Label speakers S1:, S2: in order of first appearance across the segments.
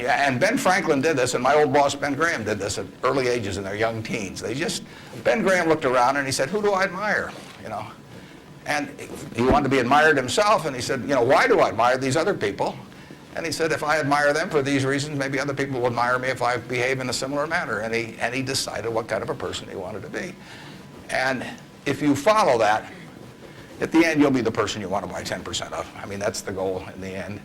S1: And Ben Franklin did this, and my old boss Ben Graham did this at early ages in their young teens. Ben Graham looked around and he said, who do I admire? And he wanted to be admired himself, and he said, why do I admire these other people? And he said, if I admire them for these reasons, maybe other people will admire me if I behave in a similar manner. And he decided what kind of a person he wanted to be. And if you follow that, at the end, you'll be the person you want to buy 10% of. I mean, that's the goal in the end.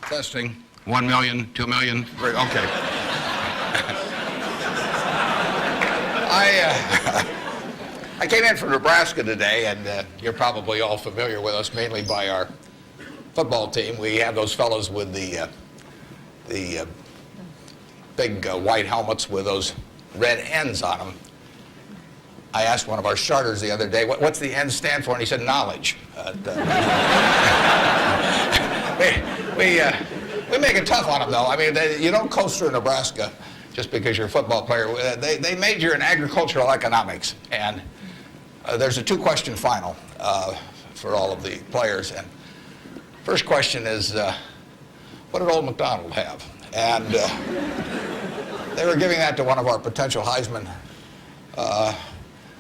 S1: Testing. 1 million, 2 million. Okay. I came in from Nebraska today, and you're probably all familiar with us mainly by our football team. We have those fellows with the big white helmets with those red N's on them. I asked one of our starters the other day, what's the N stand for? And he said, knowledge. We make it tough on them, though. I mean, you don't coast through Nebraska just because you're a football player. They major in agricultural economics, and there's a two-question final for all of the players. And first question is, what did old MacDonald have? And they were giving that to one of our potential Heisman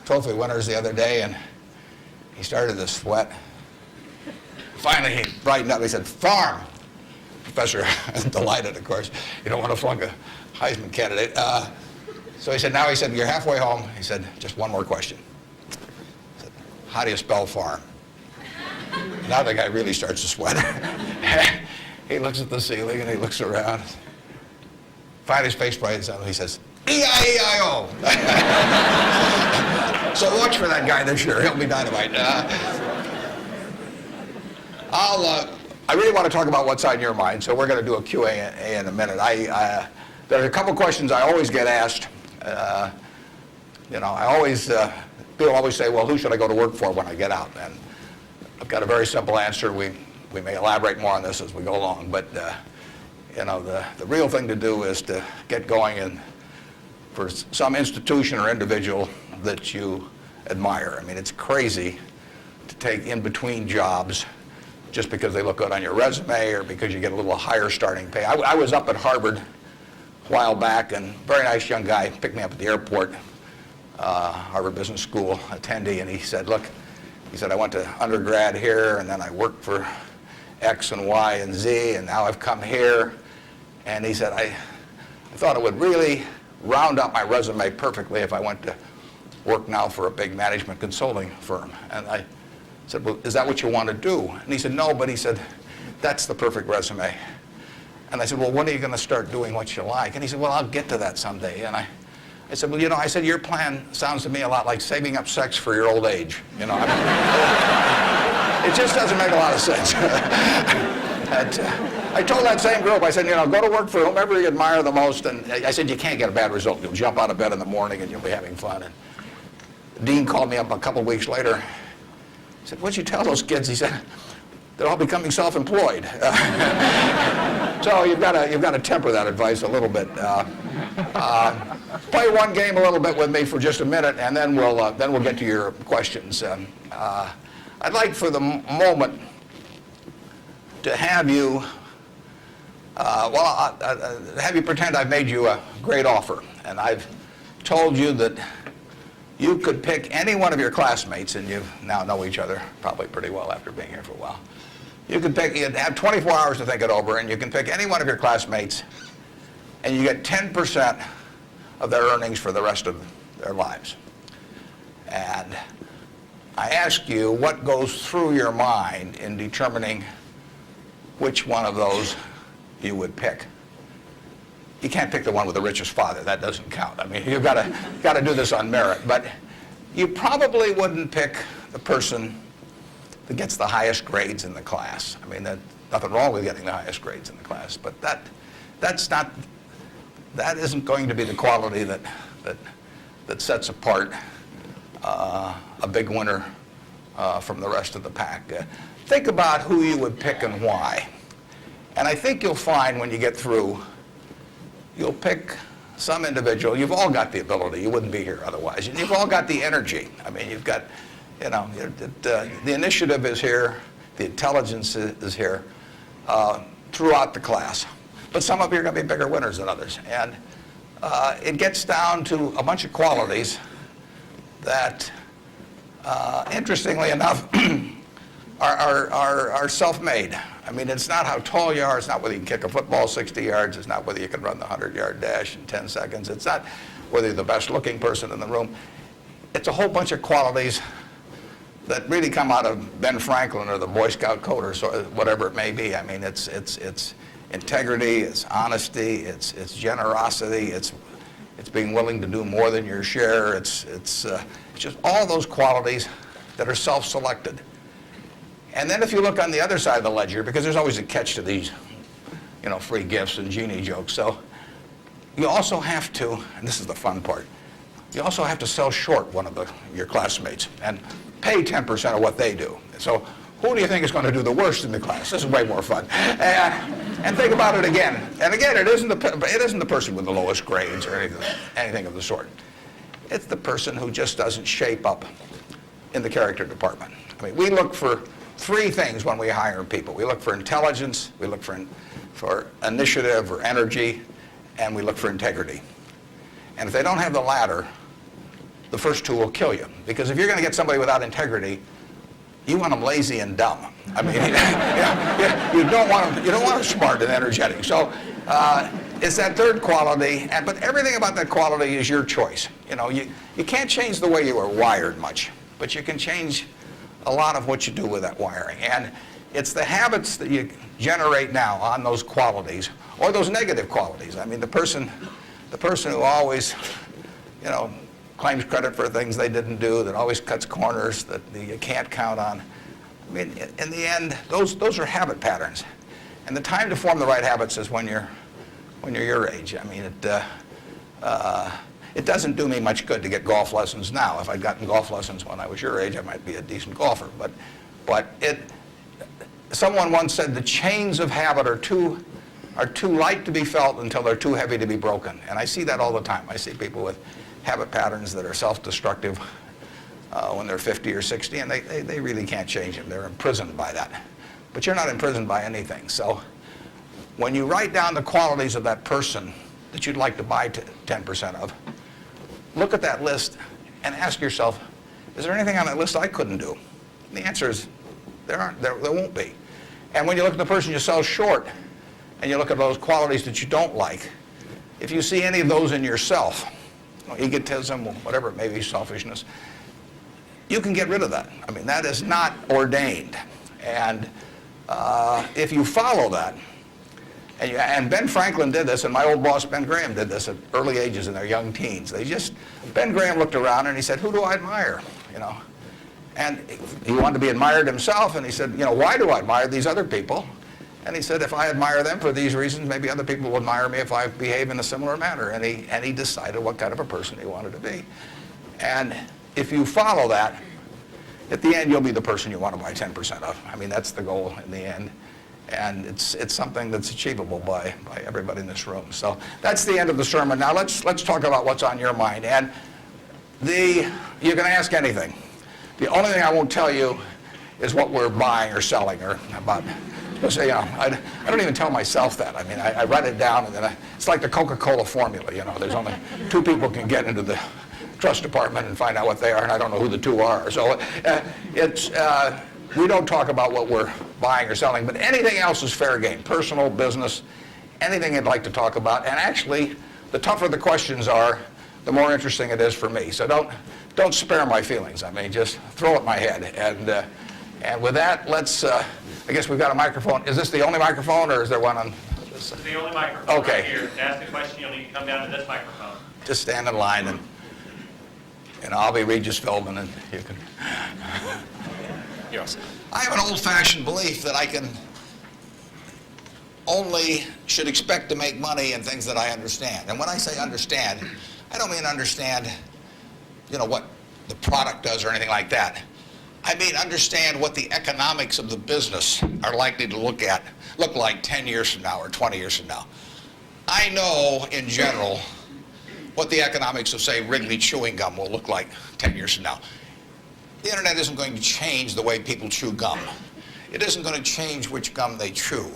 S1: Trophy winners the other day, and he started to sweat. Finally, he brightened up. He said, farm. Professor, delighted, of course. You don't want to flunk a Heisman candidate. So he said, you're halfway home. He said, just one more question. He said, how do you spell farm? Now the guy really starts to sweat. He looks at the ceiling and he looks around. Finally, his face brightens up. He says, E-I-E-I-O. So watch for that guy this year. He'll be dynamite. I really want to talk about what's on your mind, so we're going to do a Q&A in a minute. There are a couple questions I always get asked. People always say, well, who should I go to work for when I get out? And I've got a very simple answer. We may elaborate more on this as we go along, but the real thing to do is to get going and for some institution or individual that you admire. I mean, it's crazy to take in between jobs just because they look good on your resume or because you get a little higher starting pay. I was up at Harvard a while back, and a very nice young guy picked me up at the airport, Harvard Business School attendee, and he said, look, I went to undergrad here, and then I worked for X and Y and Z, and now I've come here. And he said, I thought it would really round up my resume perfectly if I went to work now for a big management consulting firm. And I said, well, is that what you want to do? And he said, no, but he said, that's the perfect resume. And I said, well, when are you going to start doing what you like? And he said, well, I'll get to that someday. And I said, well, your plan sounds to me a lot like saving up sex for your old age. It just doesn't make a lot of sense. I told that same group, I said, go to work for whomever you admire the most. And I said, you can't get a bad result. You'll jump out of bed in the morning and you'll be having fun. And the dean called me up a couple of weeks later. He said, what'd you tell those kids? He said, they're all becoming self-employed. So you've got to temper that advice a little bit. Play one game a little bit with me for just a minute, and then we'll get to your questions. I'd like for the moment to have you have you pretend I've made you a great offer, and I've told you that you could pick any one of your classmates, and you now know each other probably pretty well after being here for a while. You have 24 hours to think it over, and you can pick any one of your classmates, and you get 10% of their earnings for the rest of their lives. And I ask you what goes through your mind in determining which one of those you would pick. You can't pick the one with the richest father. That doesn't count. I mean, you've got to do this on merit. But you probably wouldn't pick the person that gets the highest grades in the class. I mean, there's nothing wrong with getting the highest grades in the class, but that isn't going to be the quality that sets apart a big winner from the rest of the pack. Think about who you would pick and why. And I think you'll find when you get through, you'll pick some individual. You've all got the ability. You wouldn't be here otherwise. And you've all got the energy. I mean, you've got You know, the initiative is here, the intelligence is here throughout the class. But some of you are going to be bigger winners than others. And it gets down to a bunch of qualities that, interestingly enough, are self-made. I mean, it's not how tall you are, it's not whether you can kick a football 60 yards, it's not whether you can run the 100-yard dash in 10 seconds, it's not whether you're the best looking person in the room. It's a whole bunch of qualities that really come out of Ben Franklin or the Boy Scout code or whatever it may be. I mean, it's integrity, it's honesty, it's generosity, it's being willing to do more than your share. It's just all those qualities that are self-selected. And then if you look on the other side of the ledger, because there's always a catch to these, you know, free gifts and genie jokes. So you also have to, and this is the fun part, you also have to sell short one of your classmates and pay 10% of what they do. So who do you think is going to do the worst in the class? This is way more fun. And think about it again. And again, it isn't the person with the lowest grades or anything of the sort. It's the person who just doesn't shape up in the character department. I mean, we look for three things when we hire people. We look for intelligence, we look for initiative or energy, and we look for integrity. And if they don't have the latter, the first two will kill you. Because if you're going to get somebody without integrity, you want them lazy and dumb. I mean, you don't want them smart and energetic. So it's that third quality, but everything about that quality is your choice. You know, you can't change the way you are wired much, but you can change a lot of what you do with that wiring. And it's the habits that you generate now on those qualities, or those negative qualities. I mean, the person who always, you know, claims credit for things they didn't do, that always cuts corners, that you can't count on. I mean, in the end, those are habit patterns. And the time to form the right habits is when you're your age. I mean, it doesn't do me much good to get golf lessons now. If I'd gotten golf lessons when I was your age, I might be a decent golfer. But someone once said the chains of habit are too light to be felt until they're too heavy to be broken. And I see that all the time. I see people with habit patterns that are self-destructive when they're 50 or 60, and they really can't change them. They're imprisoned by that. But you're not imprisoned by anything. So when you write down the qualities of that person that you'd like to buy 10% of, look at that list and ask yourself, is there anything on that list I couldn't do? And the answer is there won't be. And when you look at the person you sell short and you look at those qualities that you don't like, if you see any of those in yourself, egotism, whatever it may be, selfishness, you can get rid of that. I mean, that is not ordained. And if you follow that, and Ben Franklin did this, and my old boss Ben Graham did this at early ages in their young teens. Ben Graham looked around and he said, who do I admire? You know, and he wanted to be admired himself, and he said, you know, why do I admire these other people? And he said, if I admire them for these reasons, maybe other people will admire me if I behave in a similar manner. And he decided what kind of a person he wanted to be. And if you follow that, at the end, you'll be the person you want to buy 10% of. I mean, that's the goal in the end. And it's something that's achievable by everybody in this room. So that's the end of the sermon. Now let's talk about what's on your mind. And you can ask anything. The only thing I won't tell you is what we're buying or selling or about. So, you know, I don't even tell myself that. I mean, I write it down, and then it's like the Coca Cola formula. You know, there's only two people can get into the trust department and find out what they are, and I don't know who the two are. So we don't talk about what we're buying or selling, but anything else is fair game. Personal, business, anything you'd like to talk about. And actually, the tougher the questions are, the more interesting it is for me. So don't spare my feelings. I mean, just throw at my head. And with that, let's. I guess we've got a microphone. Is this the only microphone, or is there one on this?
S2: This is the only microphone
S1: okay.
S2: Right here. To ask a question, you'll need to come down to this microphone.
S1: Just stand in line, and I'll be Regis Philbin, and you can.
S2: Yes.
S1: I have an old-fashioned belief that I should expect to make money in things that I understand. And when I say understand, I don't mean understand, you know, what the product does or anything like that. I mean understand what the economics of the business are likely to look like 10 years from now or 20 years from now. I know, in general, what the economics of, say, Wrigley chewing gum will look like 10 years from now. the internet isn't going to change the way people chew gum. It isn't going to change which gum they chew.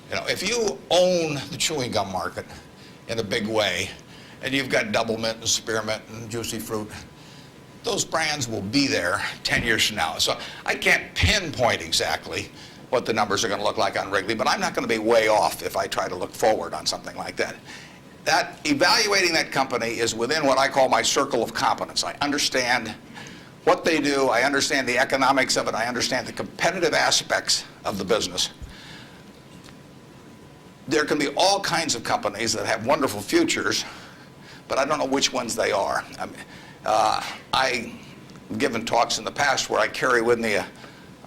S1: You know, if you own the chewing gum market in a big way, and you've got Double Mint and Spearmint and Juicy Fruit, those brands will be there 10 years from now. So I can't pinpoint exactly what the numbers are going to look like on Wrigley, but I'm not going to be way off if I try to look forward on something like that. That evaluating that company is within what I call my circle of competence. I understand what they do, I understand the economics of it, I understand the competitive aspects of the business. There can be all kinds of companies that have wonderful futures, but I don't know which ones they are. I mean, I've given talks in the past where I carry with me a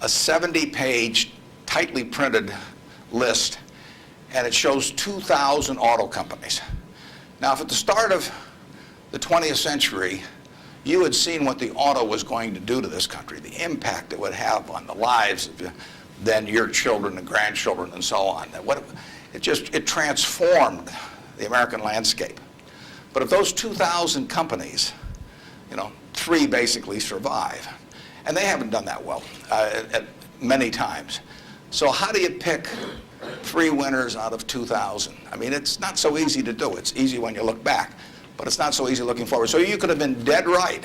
S1: 70-page, tightly printed list, and it shows 2,000 auto companies. Now, if at the start of the 20th century, you had seen what the auto was going to do to this country, the impact it would have on the lives of then your children and grandchildren and so on. It transformed the American landscape. But of those 2,000 companies, you know, 3 basically survive. And they haven't done that well many times. So how do you pick 3 winners out of 2,000? I mean, it's not so easy to do. It's easy when you look back, but it's not so easy looking forward. So you could have been dead right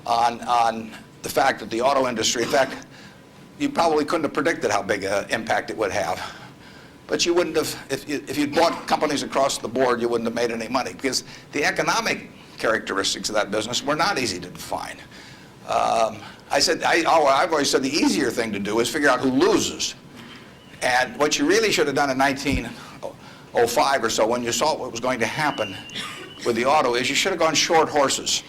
S1: on the fact that the auto industry, in fact, you probably couldn't have predicted how big an impact it would have. But you wouldn't have, if you'd bought companies across the board, you wouldn't have made any money, because the economic characteristics of that business were not easy to define. I've always said the easier thing to do is figure out who loses. And what you really should have done in 1905 or so, when you saw what was going to happen with the auto, is you should have gone short horses.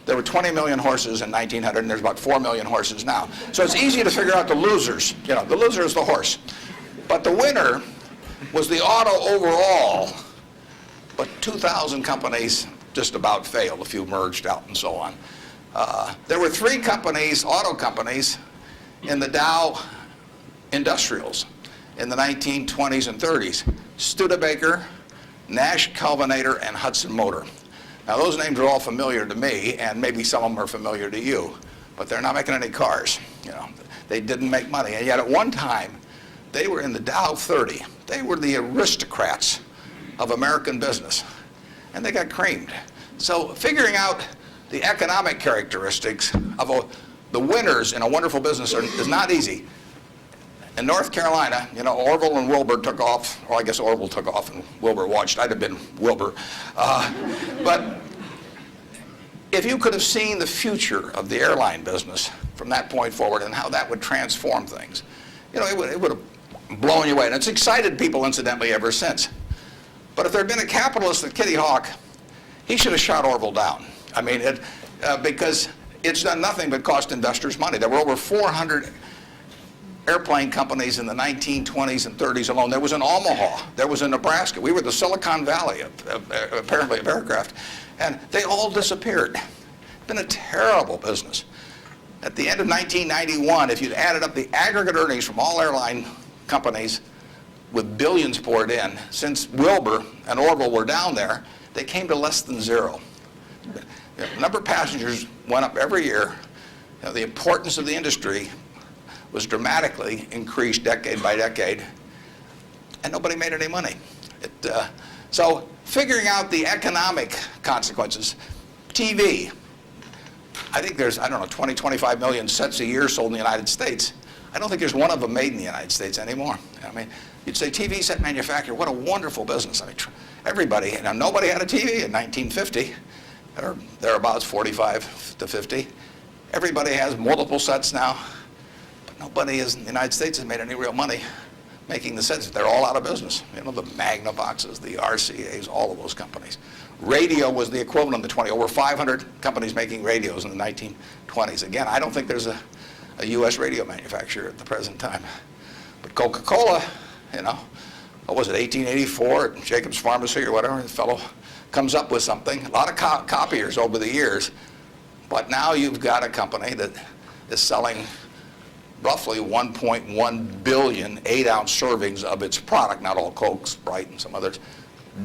S1: There were 20 million horses in 1900, and there's about 4 million horses now. So it's easy to figure out the losers. You know, the loser is the horse. But the winner was the auto overall, but 2,000 companies just about failed. A few merged out and so on. There were 3 companies, auto companies, in the Dow Industrials in the 1920s and 30s. Studebaker, Nash Kelvinator, and Hudson Motor. Now those names are all familiar to me, and maybe some of them are familiar to you, but they're not making any cars. You know, they didn't make money, and yet at one time they were in the Dow 30. They were the aristocrats of American business, and they got creamed. So figuring out the economic characteristics of the winners in a wonderful business is not easy. In North Carolina, you know, Orville and Wilbur took off, or I guess Orville took off and Wilbur watched. I'd have been Wilbur. But if you could have seen the future of the airline business from that point forward and how that would transform things, you know, it would have blown you away. And it's excited people, incidentally, ever since. But if there had been a capitalist at Kitty Hawk, he should have shot Orville down. I mean, because it's done nothing but cost investors money. There were over 400 airplane companies in the 1920s and 30s alone. There was in Omaha. There was in Nebraska. We were the Silicon Valley, apparently, of aircraft. And they all disappeared. It's been a terrible business. At the end of 1991, if you'd added up the aggregate earnings from all airline companies with billions poured in, since Wilbur and Orville were down there, they came to less than 0. The number of passengers went up every year. You know, the importance of the industry was dramatically increased decade by decade, and nobody made any money. So figuring out the economic consequences. TV, I think there's, I don't know, 20, 25 million sets a year sold in the United States. I don't think there's one of them made in the United States anymore. I mean, you'd say TV set manufacturer, what a wonderful business. I mean, everybody, you know, nobody had a TV in 1950, or thereabouts, 45 to 50. Everybody has multiple sets now. Nobody in the United States has made any real money making the sets. They're all out of business. You know, the Magnavoxes, the RCAs, all of those companies. Radio was the equivalent of the 20. Over 500 companies making radios in the 1920s. Again, I don't think there's a U.S. radio manufacturer at the present time. But Coca Cola, you know, what was it, 1884 at Jacobs Pharmacy or whatever, the fellow comes up with something. A lot of copiers over the years. But now you've got a company that is selling roughly 1.1 billion 8-ounce servings of its product, not all Coke, Sprite, and some others,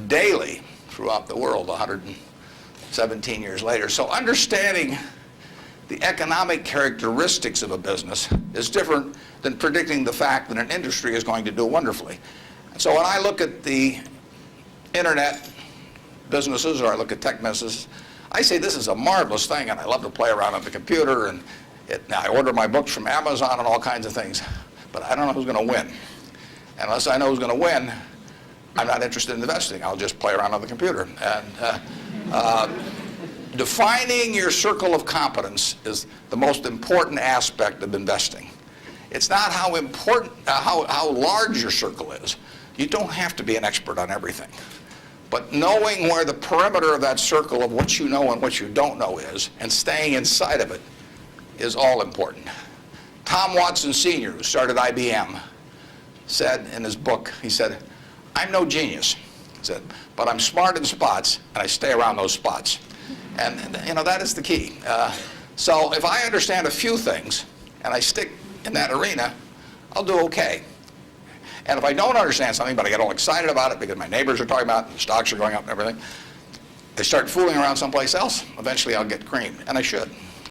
S1: daily throughout the world 117 years later. So understanding the economic characteristics of a business is different than predicting the fact that an industry is going to do wonderfully. And so when I look at the internet businesses, or I look at tech businesses, I say this is a marvelous thing, and I love to play around on the computer, and I order my books from Amazon and all kinds of things, but I don't know who's going to win. And unless I know who's going to win, I'm not interested in investing. I'll just play around on the computer. And defining your circle of competence is the most important aspect of investing. It's not how important, how large your circle is. You don't have to be an expert on everything. But knowing where the perimeter of that circle of what you know and what you don't know is, and staying inside of it, is all important. Tom Watson Sr., who started IBM, said in his book, he said, "I'm no genius," he said, "but I'm smart in spots, and I stay around those spots." And that is the key. So if I understand a few things, and I stick in that arena, I'll do okay. And if I don't understand something, but I get all excited about it because my neighbors are talking about it, and the stocks are going up and everything, I start fooling around someplace else, eventually I'll get creamed, and I should.